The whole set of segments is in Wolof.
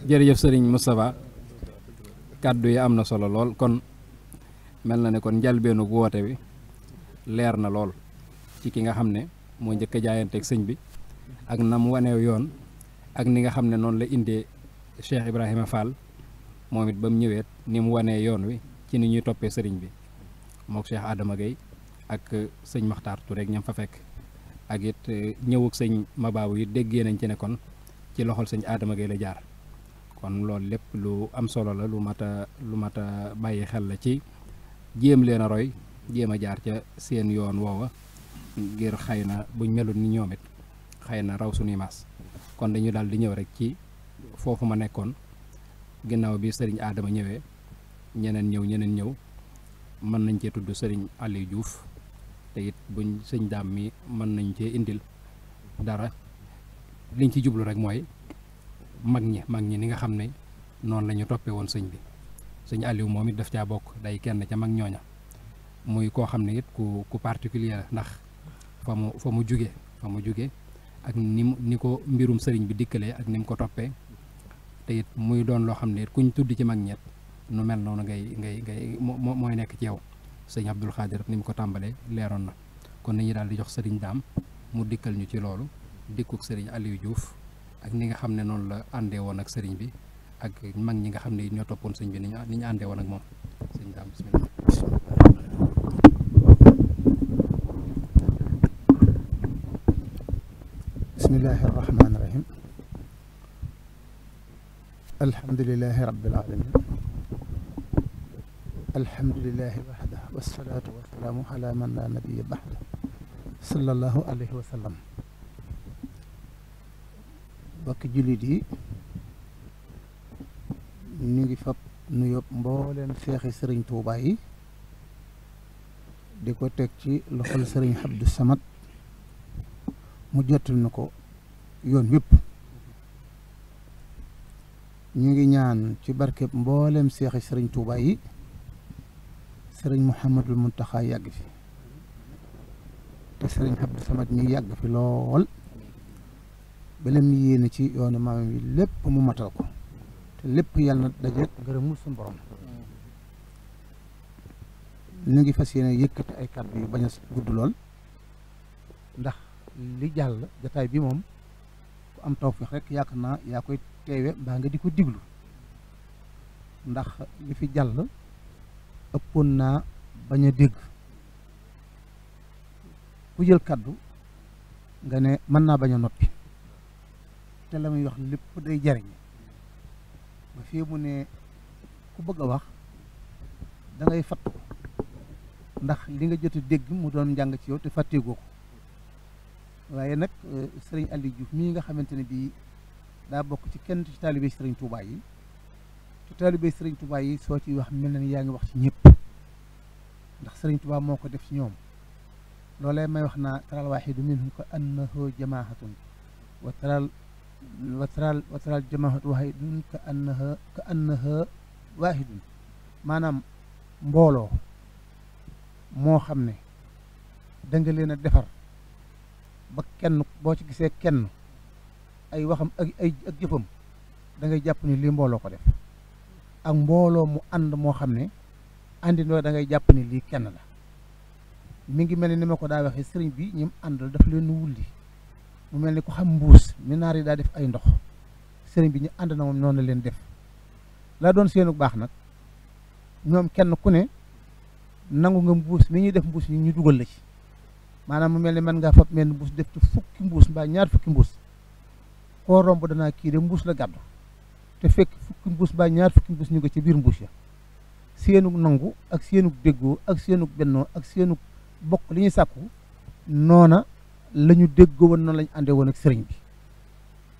jërëjëf sëriñ Moustapha kàddu yi am na solo lool kon mel na ne kon njalbeenu woote bi leer na lool ci ki nga xam ne moo njëkk a jaayanteeg sëñ bi ak na mu waneew yoon ak ni nga xam ne noonu la indee Cheikh Ibrahima Fall moom it ba mu ñëweet ni mu wanee yoon wi ci ni ñuy toppee sëriñ bi mook Cheikh Adama Gueye ak sëñ Makhtar Touré rek ñam fa fekk ak it ñëwuk sëñ Mabaabu yi déggee nañ ci ne kon ci loxol sëñ Adama Gueye la jaar kon loolu lépp lu am solo la lu mat a bàyyi xel la ci jéem leen a roy jéem a jaar ca seen yoon woowa ngir xëy na buñ melut ni ñoom it xëy na raw suñuy maas kon dañu daal di ñëw rek ci foofu ma nekkoon ginnaaw bi sëriñ Adama ñëwee ñeneen ñëw mën nañ cee tudd sëriñ Aliou Diouf te it buñ sëñ daam mi mën nañ cee indil dara liñ ci jublu rek mooy mag ñi ni nga xam ne noonu la ñu toppee woon sëñ bi sëñ Aliou moom it daf caa bokk day kenn ca mag ñooña muy koo xam ne it ku particulier la ndax fa mu jóge ak ni ko mbirum sëriñ bi dikkalee ak ni mu ko toppee te it muy doon loo xam ne it kuñ tudd ci mag ñett nu mel noonu ngay mooy nekk ci yow sëñ Abdul Xaadir ni mu ko tàmbalee leeroon na kon nañu daal di jox sëriñ daam mu dikkal ñu ci loolu dikkuk sëriñ Aliou Diouf ak ni nga xam ne noonu la àndee woon ak sëriñ bi ak mag ñi nga xam ne ñoo toppoon sëñ bi ni ñu àndee woon ak moom sëñ daam bismillah. bismillahi arrahmani irrahim alhamdulilahi rabbil alamin alhamdulilahi waxda wasalaatu wasalaamu ala man la nabiya baxda sallallahu alayhi wa sallam bokki jullit yi ñu ngi fab nu yóbbu mbooleem seexi sëriñ Tuubaa yi di ko teg ci loxol sëriñ Abdou Samad mu jotul na ko yoon wépp ñu ngi ñaan ci barkeb mboolem seexi sëriñ Tuubaa yi sëriñ Mouhamadul Muntaxa yàgg fi te sëriñ Abdou Samad ñu yàgg fi lool belem yéene ci yoonu maamam yi lépp mu matal ko te lépp yàlla na daje ngërëmul suñu borom ñu ngi fas yéene yëkkati ay kàddu yu bañ a gudd lool ndax li jàll jataay bi moom ku am tawfeex rek yaakaar naa yaa koy teewe mbaa nga di ko diglu ndax li fi jàll ëppoon naa bañ a dégg ku jël kàddu nga ne mën naa bañ a noppi te la muy wax lépp day jariñ ba fii mu ne ku bëgg a wax da ngay fattu ndax li nga jot a dégg mu doon njàng ci yow te fàtteegoo ko waaye nag sëriñ Aliou Diouf mii nga xamante ne bii daa bokk ci kenn ci taalibe sëriñ Touba yi ci taalibe sëriñ Touba yi soo ciy wax mel na ni yaa ngi wax ci ñëpp ndax sëriñ Touba moo ko def ci ñoom loolee may wax naa taral waaxidu minhum ka annahu jamaahatun wa taral jamaahatu waahidun ka annaha waahidun maanaam mbooloo moo xam ne da nga leen a defar ba kenn boo ci gisee kenn ay waxam ak jëfam da ngay jàpp ni lii mbooloo ko def ak mbooloo mu ànd moo xam ne àndindoo da ngay jàpp ni lii kenn la mi ngi mel ni ma ko daa waxee sëriñ bi ñim àndal daf leen wulli mu mel ni ku xam mbuus mi naar yi daa def ay ndox sëriñ bi ñu ànd na moom noonu la leen def laa doon seenu baax nag ñoom kenn ku ne nangu nga mbuus mi ñuy def mbuus yi ñu dugal la ci maanaam mu mel ni mën ngaa fab mel ni mbuus def ci fukki mbuus mbaa ñaar fukki mbuus koo romb danaa kii de mbuus la gàddu te fekk fukki mbuus mbaa ñaar fukki mbuus ñu ko ci biir mbuus ya seenug nangu ak seenug déggoo ak seenug bennoo ak seenug bokk li ñuy sàkku noona la ñu déggoo woon noonu la ñu àndee woon ak sëriñ bi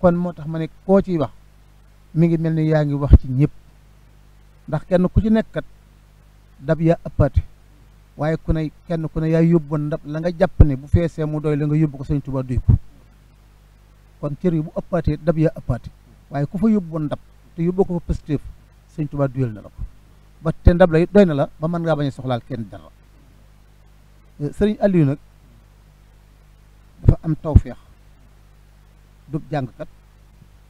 kon moo tax ma ne koo ciy wax mi ngi mel ni yaa ngi wax ci ñëpp ndax kenn ku ci nekkat dab yaa ëppaate waaye kenn ku ne yaa yóbboon ndab la nga jàpp ne bu feesee mu doy la nga yóbbu ko sëñ Tuubaa duy ko kon cër yi bu ëppaatee dab yaa ëppaate waaye ku fa yóbboon ndab te yóbboo ko fa pëstéef sëñ Tuubaa duyal na la ko ba te ndab la it doy na la ba mën ngaa bañ a soxlaal kenn dara sëriñ Aliou nag dafa am tawfeex du jàngkat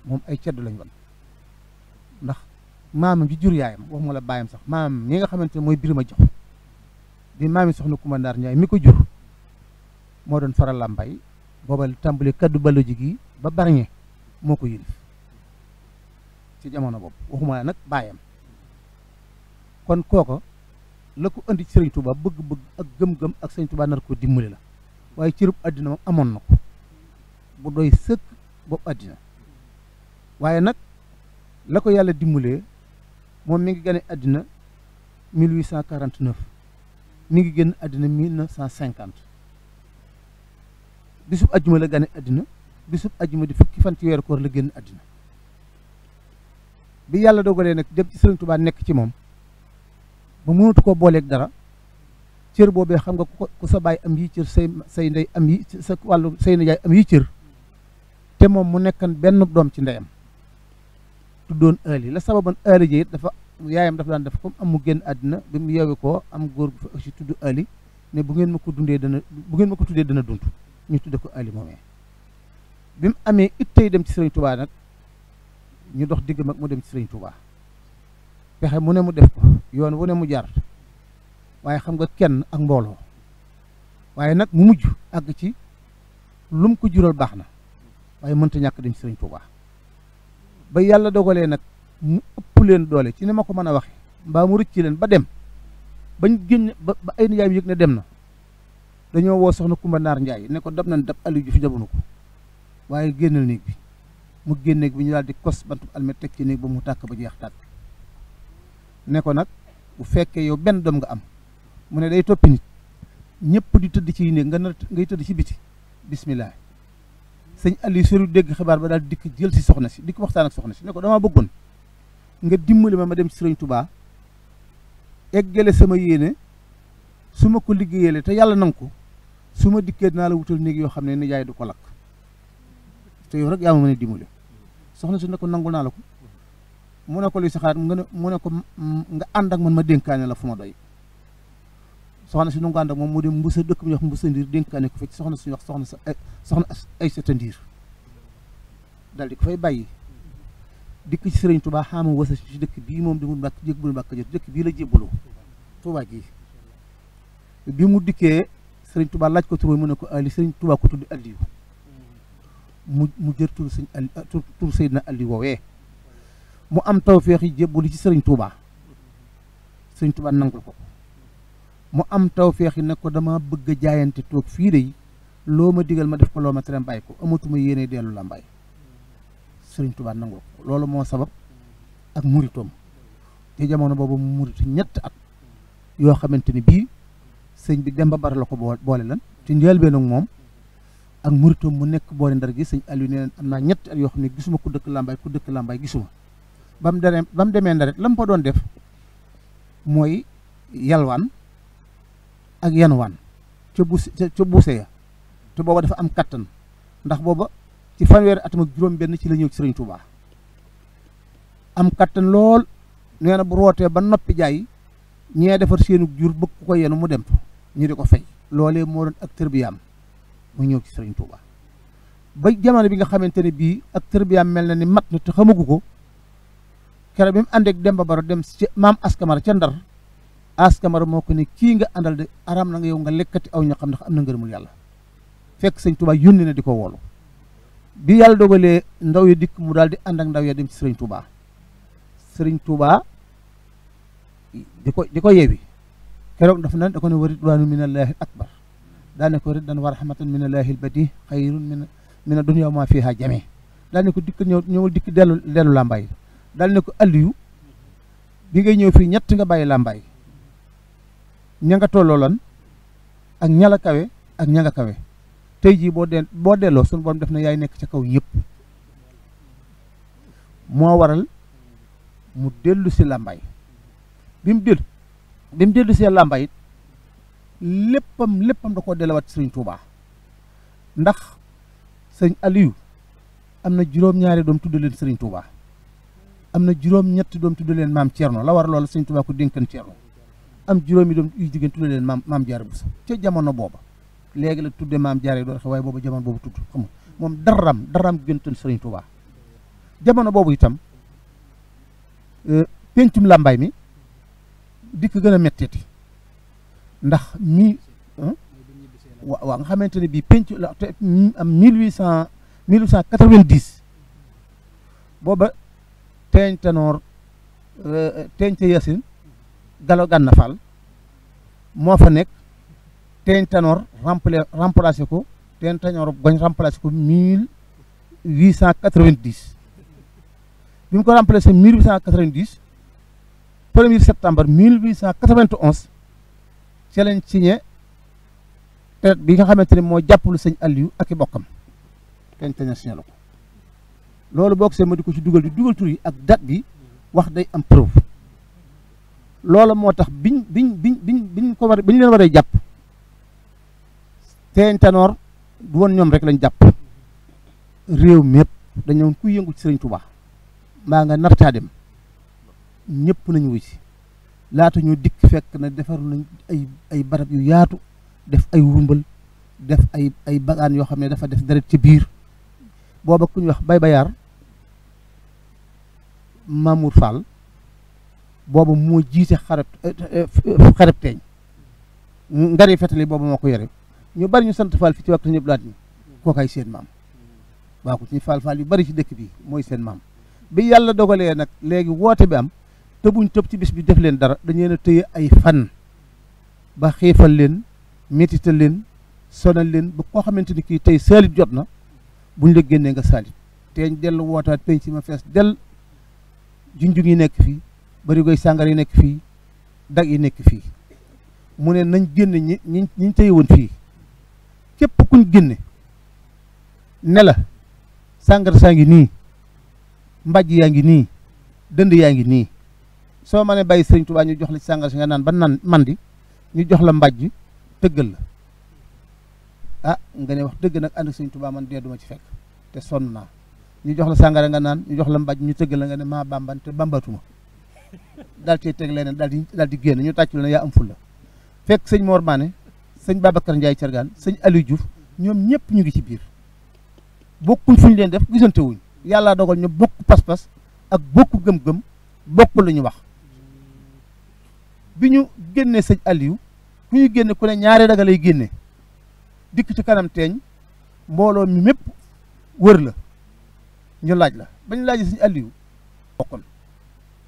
moom ay ceddu lañ wan ndax maamam ji jur yaayam waxuma la baayam sax maamam ñi nga xamante ne mooy Birima Jox di maami soxna Kumba Ndaar Njaay mi ko jur moo doon faral làmbaay booba tàmbali kaddu ballo ji gi ba barñe moo ko yilif ci jamono boobu waxuma la nag baayam kon kooko la ko indi ci Sëriñ Tuubaa bëgg-bëgg ak gëm-gëm ak Sëriñ Tuubaa nar ko dimbali la waaye cërub àddina moom amoon na ko bu doy sëkk boobu àddina waaye nag la ko yàlla dimbalee moom mi ngi gane àddina 1849 mi ngi génn àddina 1950 bisub ajjuma la gane àddina bisub ajjuma di fukki fan ci weeru koor la génn àddina bi yàlla dogalee nag dem ci Sëriñ Tuubaa nekk ci moom ba mënatu koo booleeg dara cër boobee xam nga ku sa baay am yi cër say ndey am yi sa wàllu say nijaay am yi cër te moom mu nekkan benn doom ci ndeyam tuddoon Ali la sababan Ali ji it dafa yaayam dafa daan def comme am mu génn àddina bi mu yeewi koo am góor gu fa aussi tudd Ali ne bu ngeen ma ko tuddee dana dund ñu tudde ko Ali moomee bi mu amee it tey dem ci Sëriñ Tuubaa nag ñu dox digg mag mu dem ci Sëriñ Tuubaa pexe mu ne mu def ko yoon wu ne mu jaar waaye xam nga kenn ak mbooloo waaye nag mu mujj àgg ci lum ko jural baax na waaye mënta ñàkk dem ci Sëriñ Tuubaa ba yàlla dogalee nag mu ëpp leen doole ci ni ma ko mën a waxe mbaa mu rëcc leen ba dem bañ génn ba ay nijaay yëg ne dem na dañoo woo soxna Kumba Naar Njaay ne ko dab nañ dab Aliou Diouf dabunu ko waaye génnal néeg bi mu génn néeg bi ñu daal di kos bantub almet teg ci néeg ba mu tàkk ba jeex tàkk ne ko nag bu fekkee yow benn doom nga am mu ne day toppi nit ñëpp di tëdd ci néeg ngay tëdd ci biti bismillah sëñ Aliou sori dégg xibaar ba daal dikk jël si soxna si dikk waxtaan ak soxna si ne ko damaa bëggoon nga dimbali ma dem ci Sëriñ Tuubaa eggale sama yéene su ma ko liggéeyale te yàlla nang ko su ma dikkee dinaa la wutal néeg yoo xam ne nijaay du ko lakk te yow rek yaa ma mën a dimbali soxna si ne ko nangul naa la ko mu ne ko luy sa xalaat mu ne ko nga ànd ak man ma dénkaane la fu ma doy soxna si nu nga ànd ak moom mu dem mbusa dëkk bi ñuy wax mbusa ndiir dénkaane ko fa ci soxna suñu wax soxna ay seta ndiir dal di ko fay bàyyi dikk ci Sëriñ Tuubaa xaama wasa ci dëkk bii moom di mu mbàkk jébbul mbàkk jot dëkk bii la jébbaloo Tuubaa gii bi mu dikkee Sëriñ Tuubaa laaj ko tur mu ne ko Ali Sëriñ Tuubaa ko tudd Aliou mu jër tur sëñ Ali tur Seydina Aliou woowee mu am tawfeex yi jébbulu ci Sëriñ Tuubaa Sëriñ Tuubaa nangul ko mu am tawfeex yi ne ko dama bëgg a jaayante toog fii de loo ma digal ma def ko loo ma tere bàyyi ko amatuma yéene dellu la mbay Sëriñ Tuubaa nangul ko loolu moo sabab ak muritoom te jamono boobu mu muritu ñett at yoo xamante ni bii sëñ bi Demba Bara la ko boole lan te njëlbeen ak moom ak muritoom mu nekk boole Ndar gi sëñ Aliou nee am naa ñett at yoo xam ne gisuma ku dëkk Lambaay gisuma ba mu demee Ndaret la mu fa doon def mooy yalwaan ak yanwaan ca buuse ya te booba dafa am kattan ndax booba ci fanweeri atam ak juróom benn ci la ñëw ci Sëriñ Tuubaa am kattan lool nee na bu rootee ba noppi jaay ñee defar seenu jur bëgg ku ko yenu mu dem fa ñu di ko fay loolee moo doon ak tërbiyaam mu ñëw ci Sëriñ Tuubaa ba jamono bi nga xamante ne bii ak tërbiyaam mel na ni mat na te xamagu ko keroog bi mu àndeek Demba Bara dem ci maam Askamara ca Ndar Askamara moo ko ne kii nga àndal de aram na nga yow nga lekkati aw ña xam ndax am na ngërëmul yàlla fekk Sëriñ Tuubaa yónni na di ko woolu bi yàlla dogalee ndaw ya dikk mu daal di ànd ak ndaw ya dem ci Sëriñ Tuubaa Sëriñ Tuubaa di ko yeewi keroog dafa ne da ko ne wa ridwaanu minallaahi akbar daa ne ko riddan wa rahmatan minallaahi albadi xayrun min ad-dunya ma fiha jami daal ne ko dikk ñëwul dikk dellu Lambaay daal ne ko Aliou bi ngay ñëw fii ñett nga bàyyi Lambaay ña nga tolloo lan ak ñala kawe ak ña nga kawe tey jii boo delloo suñu borom def na yaay nekk ca kaw ñëpp moo waral mu dellu si Lambaay bi mu dellu si Lambaay it léppam da koo delluwaat Sëriñ Tuubaa ndax sëñ Aliou am na juróom-ñaari doom tudd leen Sëriñ Tuubaa am na juróom-ñetti doom tudd leen maam Thierno la war loolu Sëriñ Tuubaa ko dénkan Thierno am juróomi doom yu jigéen tudd leen maam Jaara Buso ca jamono booba léegi la tudde maam Jaara doo xam waaye booba jamono boobu tudd xam nga moom daraam gëntoon Sëriñ Tuubaa jamono boobu itam pencum làmbaay mi dikk gën a metteeti ndax waaw nga xamante ne bii penc la te am 1890 booba teeñ tanoor teeñ te yasin Galo Gànna Fall moo fa nekk teeñ tanoor remplacé ko teeñ tanoor goñ remplacé ko 1890 bi mu ko remplacé 1890 1er septembre 1891 ci lañ signé traite bi nga xamante ne moo jàppalu sëñ Aliou ak i bokkam teeñ teña signé la ko loolu boo ko see ma di ko ci dugal tur yi ak date bi wax day am preuve loolu moo tax biñ leen waree jàpp teeñ tanoor du woon ñoom rek lañ jàpp réew mépp dañoon ku yëngu ci sëriñ Touba mbaa nga nartaa dem ñëpp nañu wuy si laata ñu dikk fekk na defar nañ ay barab yu yaatu def ay wumbal def ay bagaan yoo xam ne dafa def deret ci biir booba ku ñuy wax bay bayaar Mamour Fall booba moo jiite xareb teeñ ngari fetali booba moo ko yore ñu bari ñu sant Fall fi ci waxtu ñëpp laat ñi kookaay seen maam waaw ko ci Fall yu bari ci dëkk bi mooy seen maam bi yàlla dogalee nag léegi woote bi am tëbuñ tëb ci bis bi def leen dara dañu leen a tëye ay fan ba xiifal leen métital leen sonal leen ba koo xamante ni kii tey saalit jot na buñ la génnee nga saalit teeñ dellu wootaat penc ci ma fees del junjung yi nekk fii bari goy sàngar yi nekk fii dag yi nekk fii mu ne nañ génne ñi tëye woon fii képp kuñ génne ne la sàngar saa ngi nii mbàjj yaa ngi nii dënd yaa ngi nii soo ma ne bàyyi sëriñ Tuubaa ñu jox la sàngar si nga naan ba naan mandi ñu jox la mbàjj tëggal la ah nga ne wax dëgg nag ànd ak sëriñ Tuubaa man dee duma ci fekk te sonn naa ñu jox la sàngara nga naan ñu jox la mbàjj ñu tëggal la nga ne maa bamban te bambatuma daal cee teg leneen daal di génn ñu tàccu la yaa am ful la fekk sëñ Mor Mané sëñ Babacar Ndiaye Thiergane sëñ Aliou Diouf ñoom ñëpp ñu ngi ci biir bokkuñ fu ñu leen def gisante wuñ yàlla dogal ñu bokk pas-pas ak bokk gëm-gëm bokk lu ñu wax bi ñu génnee sëñ Aliou ku ñu génne ku ne ñaari daga lay génne dikk ci kanam teeñ mbooloo mi mépp wër la ñu laaj la bañ laaj sëñ Aliou bokkul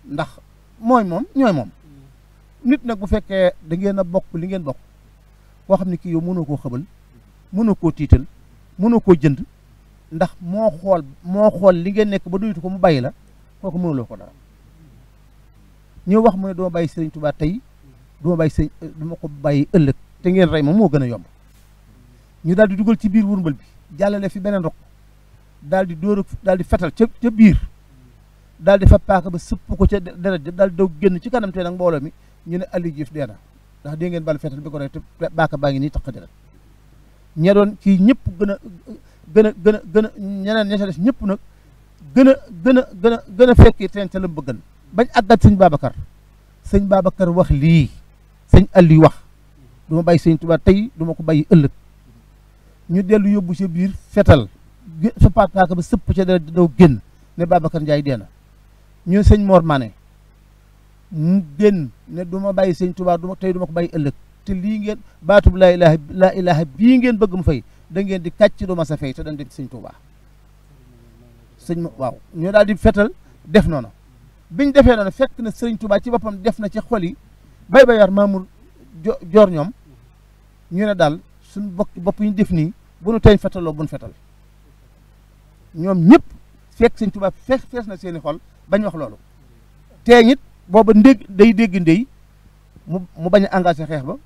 ndax mooy moom ñooy moom nit nag bu fekkee da ngeen a bokk li ngeen bokk koo xam ne kii yow mënoo koo xëbal mënoo koo tiital mënoo koo jënd ndax moo xool li ngeen nekk ba doytu ko mu bàyyi la kooku mënuloo ko dara ñu wax mu ne duma bàyyi sëriñ Tuubaa tey duma ko bàyyi ëllëg te ngeen rey ma moo gën a yomb ñu daal di dugal ci biir wurmbal bi jàllale fi beneen rok daal di fetal ca biir daal di fa paaka ba sëpp ko ca deret daal di daw génn ci kanam te nag mbooloo mi ñu ne Aliou Diouf dee na ndax dégg ngeen bal fetal bi ko rey te paaka baa ngi nii tax deret ña doon kii ñëpp gën a ñeneen ña ca des ñëpp nag gën a fekki teen ca la bëggan bañ àggat sëñ Babacar wax lii sëñ Aliou wax du ma bàyyi sëñ Tuubaa tey du ma ko bàyyi ëllëg ñu dellu yóbbu ca biir fetal fa paaka ba sëpp ca deret daw génn ne Babacar Ndiaye dee na ñu sëñ Mor Mané mu génn ne du ma bàyyi sëñ Tuubaa tey du ma ko bàyyi ëllëg te lii ngeen baatub laa ilaha bii ngeen bëgg mu fay da ngeen di kàcc du ma sa fay te dañ dem ci sëñ Tuubaa waaw ñu daal di fetal def noonu biñ defee noonu fekk na sëñ Tuubaa ci boppam def na ci xol yi bay yar Mamour joor ñoom ñu ne daal suñ bopp yi ñu def nii bu nu teeñ fetaloo bu nu fetal ñoom ñëpp fekk sëñ Tuubaa fees na seeni xol bañ wax loolu teeñ it booba day dégg ndey mu bañ a engagé xeex ba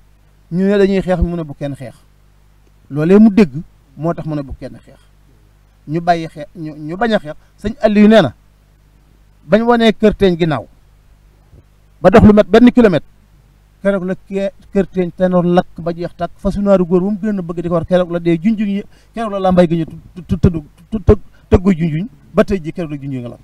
ñu ne dañuy xeex mu ne bu kenn xeex loolee mu dégg moo tax mu ne bu kenn xeex ñu bàyyi xeex ñu bañ a xeex sëñ Aliou nee na bañ wanee kër teeñ ginnaaw ba dox lu mat benn kilomètre keroog la kër teeñ tenoor lakk ba jeex tàkk fasu naaru góor bu mu gën a bëgg di ko war keroog la dee junjuñ yi keroog la mbay gi ñu tëggu junjuñ ba tey ji keroog la junjuñ nga la